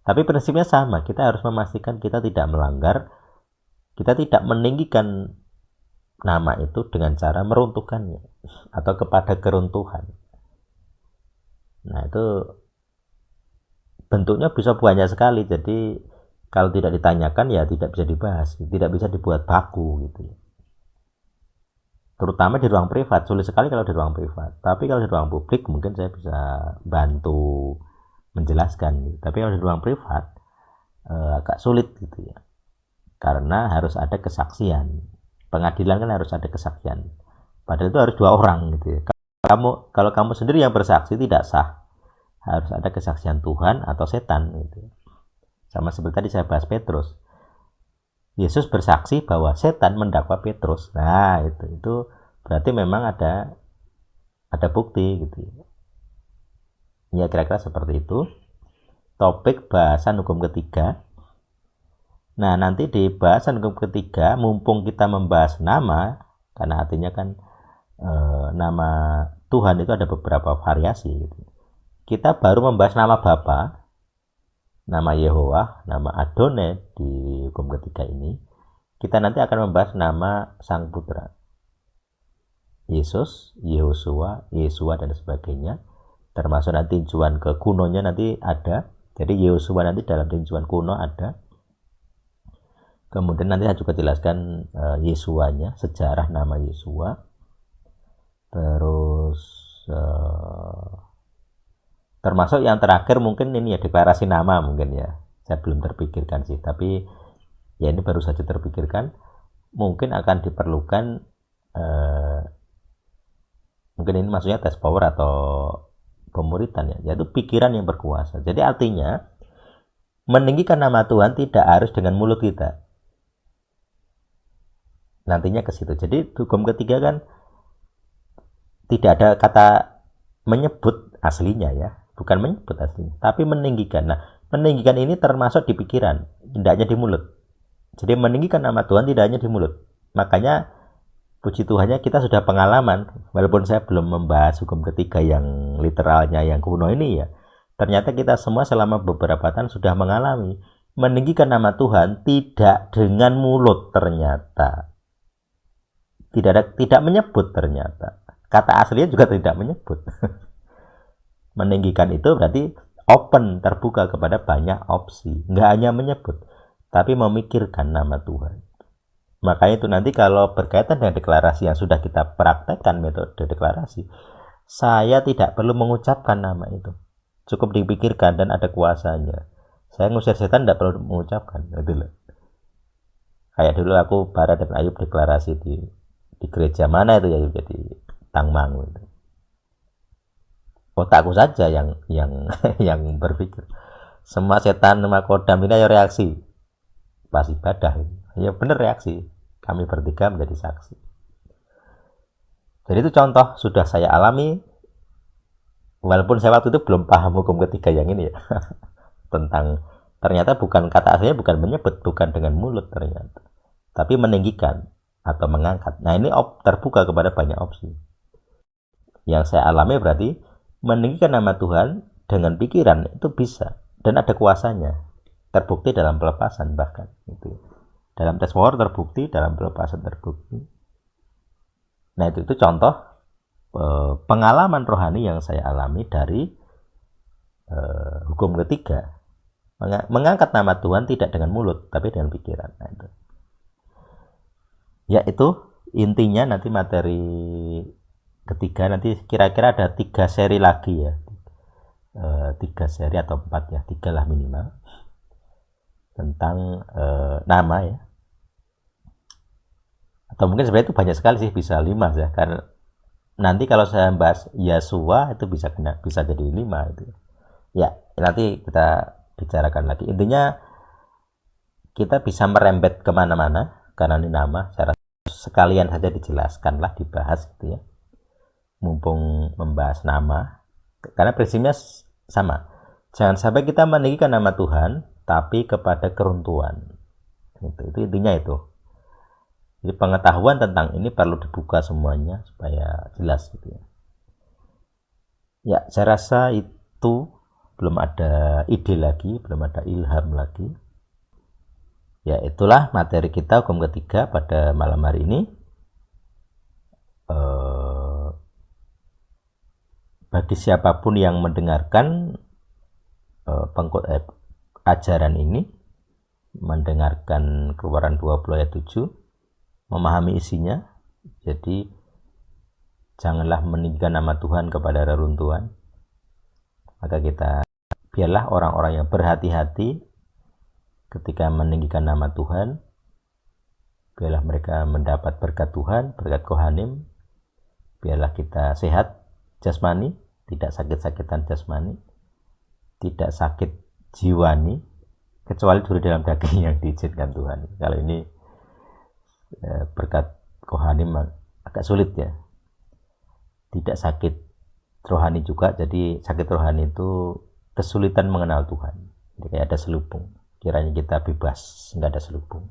Tapi prinsipnya sama, kita harus memastikan kita tidak melanggar, kita tidak meninggikan nama itu dengan cara meruntuhkannya atau kepada keruntuhan. Nah, itu bentuknya bisa banyak sekali. Jadi kalau tidak ditanyakan ya tidak bisa dibahas, tidak bisa dibuat baku gitu. Terutama di ruang privat, sulit sekali kalau di ruang privat. Tapi kalau di ruang publik mungkin saya bisa bantu menjelaskan gitu. Tapi kalau di ruang privat agak sulit gitu ya. Karena harus ada kesaksian. Pengadilan kan harus ada kesaksian. Padahal itu harus 2 orang gitu ya. Kalau kamu sendiri yang bersaksi tidak sah. Harus ada kesaksian Tuhan atau setan gitu. Sama seperti tadi saya bahas Petrus. Yesus bersaksi bahwa setan mendakwa Petrus. Nah, itu berarti memang ada bukti gitu. Ya kira-kira seperti itu. Topik bahasan hukum ketiga. Nah, nanti di bahasan hukum ketiga, mumpung kita membahas nama, karena artinya kan nama Tuhan itu ada beberapa variasi gitu. Kita baru membahas nama Bapa, nama Yehowa, nama Adonai di hukum ketiga ini. Kita nanti akan membahas nama Sang Putra, Yesus, Yehosua, Yesua dan sebagainya. Termasuk nanti tinjuan ke kunonya nanti ada. Jadi Yehosua nanti dalam tinjuan kuno ada. Kemudian nanti saya juga jelaskan Yesuanya, sejarah nama Yesua. Terus termasuk yang terakhir mungkin ini ya deklarasi nama mungkin ya. Saya belum terpikirkan sih, tapi ya ini baru saja terpikirkan. Mungkin akan diperlukan mungkin ini maksudnya tes power atau pemuritan ya, yaitu pikiran yang berkuasa. Jadi artinya meninggikan nama Tuhan tidak harus dengan mulut kita. Nantinya ke situ. Jadi hukum ketiga kan tidak ada kata menyebut aslinya ya, bukan menyebut aslinya, tapi meninggikan. Nah, meninggikan ini termasuk di pikiran, tidak hanya di mulut. Jadi meninggikan nama Tuhan tidak hanya di mulut. Makanya puji Tuhannya kita sudah pengalaman, walaupun saya belum membahas hukum ketiga yang literalnya yang kuno ini ya. Ternyata kita semua selama beberapa tahun sudah mengalami meninggikan nama Tuhan tidak dengan mulut ternyata. Tidak menyebut ternyata. Kata aslinya juga tidak menyebut. Meninggikan itu berarti open, terbuka kepada banyak opsi. Nggak hanya menyebut, tapi memikirkan nama Tuhan. Makanya itu nanti kalau berkaitan dengan deklarasi yang sudah kita praktekkan metode deklarasi, saya tidak perlu mengucapkan nama itu. Cukup dipikirkan dan ada kuasanya. Saya ngusir setan tidak perlu mengucapkan. Gitu loh. Kayak dulu aku Bara dan Ayub deklarasi di gereja mana itu ya, jadi Tangmangu itu. Otakku saja yang yang berpikir. Semua setan sama kodam ini ayo reaksi. Pas ibadah. Ya benar reaksi. Kami bertiga menjadi saksi. Jadi itu contoh sudah saya alami. Walaupun saya waktu itu belum paham hukum ketiga yang ini ya. Tentang ternyata bukan kata aslinya bukan menyebut, bukan dengan mulut ternyata. Tapi meninggikan atau mengangkat. Nah ini terbuka kepada banyak opsi. Yang saya alami berarti meninggikan nama Tuhan dengan pikiran itu bisa dan ada kuasanya. Terbukti dalam pelepasan bahkan itu. Dalam tes power terbukti, dalam pelepasan terbukti. Nah itu contoh pengalaman rohani yang saya alami dari hukum ketiga. Mengangkat nama Tuhan tidak dengan mulut tapi dengan pikiran. Nah itu. Ya itu intinya nanti materi ketiga nanti kira-kira ada 3 seri lagi ya. 3 seri atau 4 ya, 3 lah minimal. Tentang nama ya. Atau mungkin sebenarnya itu banyak sekali sih, bisa 5 ya. Karena nanti kalau saya bahas Yesua itu bisa jadi 5 itu. Ya, nanti kita bicarakan lagi. Intinya kita bisa merembet kemana-mana karena ini nama. Saya rasa sekalian saja dijelaskanlah, dibahas gitu ya. Mumpung membahas nama. Karena prinsipnya sama. Jangan sampai kita meninggikan nama Tuhan tapi kepada keruntuhan. Itu intinya itu. Jadi pengetahuan tentang ini perlu dibuka semuanya supaya jelas gitu ya. Ya, saya rasa itu belum ada ide lagi, belum ada ilham lagi. Ya, itulah materi kita hukum ketiga pada malam hari ini. Bagi siapapun yang mendengarkan ajaran ini, mendengarkan Keluaran 20 ayat 7, memahami isinya, jadi janganlah meninggikan nama Tuhan kepada reruntuhan. Maka kita biarlah orang-orang yang berhati-hati ketika meninggikan nama Tuhan, biarlah mereka mendapat berkat Tuhan, berkat Kohanim. Biarlah kita sehat jasmani, tidak sakit-sakitan jasmani, tidak sakit jiwani, kecuali duri dalam daging yang diizinkan Tuhan. Kalau ini berkat Kohanim agak sulit ya. Tidak sakit rohani juga, jadi sakit rohani itu kesulitan mengenal Tuhan. Jadi kayak ada selubung. Kiranya kita bebas, nggak ada selubung.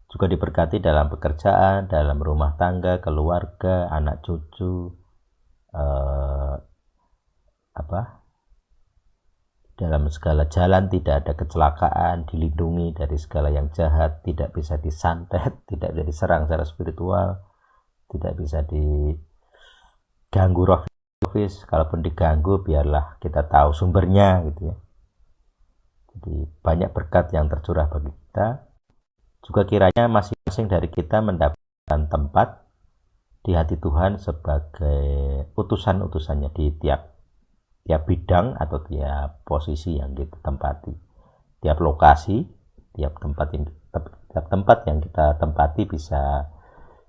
Juga diberkati dalam pekerjaan, dalam rumah tangga, keluarga, anak cucu, dalam segala jalan tidak ada kecelakaan, dilindungi dari segala yang jahat, tidak bisa disantet, tidak bisa diserang secara spiritual, tidak bisa diganggu roh. Kalaupun diganggu, biarlah kita tahu sumbernya gitu ya. Jadi banyak berkat yang tercurah bagi kita. Juga kiranya masing-masing dari kita mendapatkan tempat di hati Tuhan sebagai utusan-utusannya di tiap bidang atau tiap posisi yang kita tempati, tiap lokasi, tiap tempat yang kita tempati bisa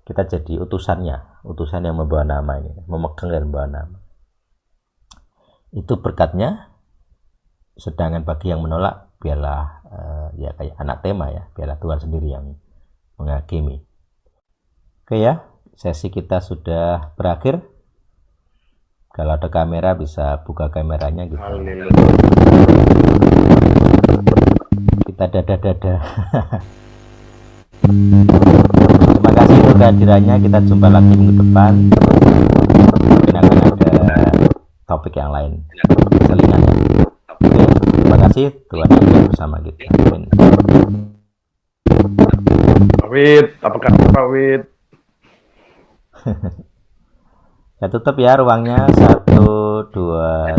kita jadi utusan yang membawa nama ini, memegang dan membawa nama. Itu berkatnya. Sedangkan bagi yang menolak, biarlah ya kayak anak tema ya, biarlah Tuhan sendiri yang menghakimi. Oke ya, sesi kita sudah berakhir. Kalau ada kamera bisa buka kameranya gitu. Kita dada-dada. Terima kasih untuk kehadirannya. Kita jumpa lagi minggu depan. Mungkin akan ada topik yang lain selingannya. Oke, terima kasih. Tuhan Yesus bersama kita. Amin. Pak Wid, apa kabar Pak Wid? Ya tutup ya ruangnya. 1, 2, 3.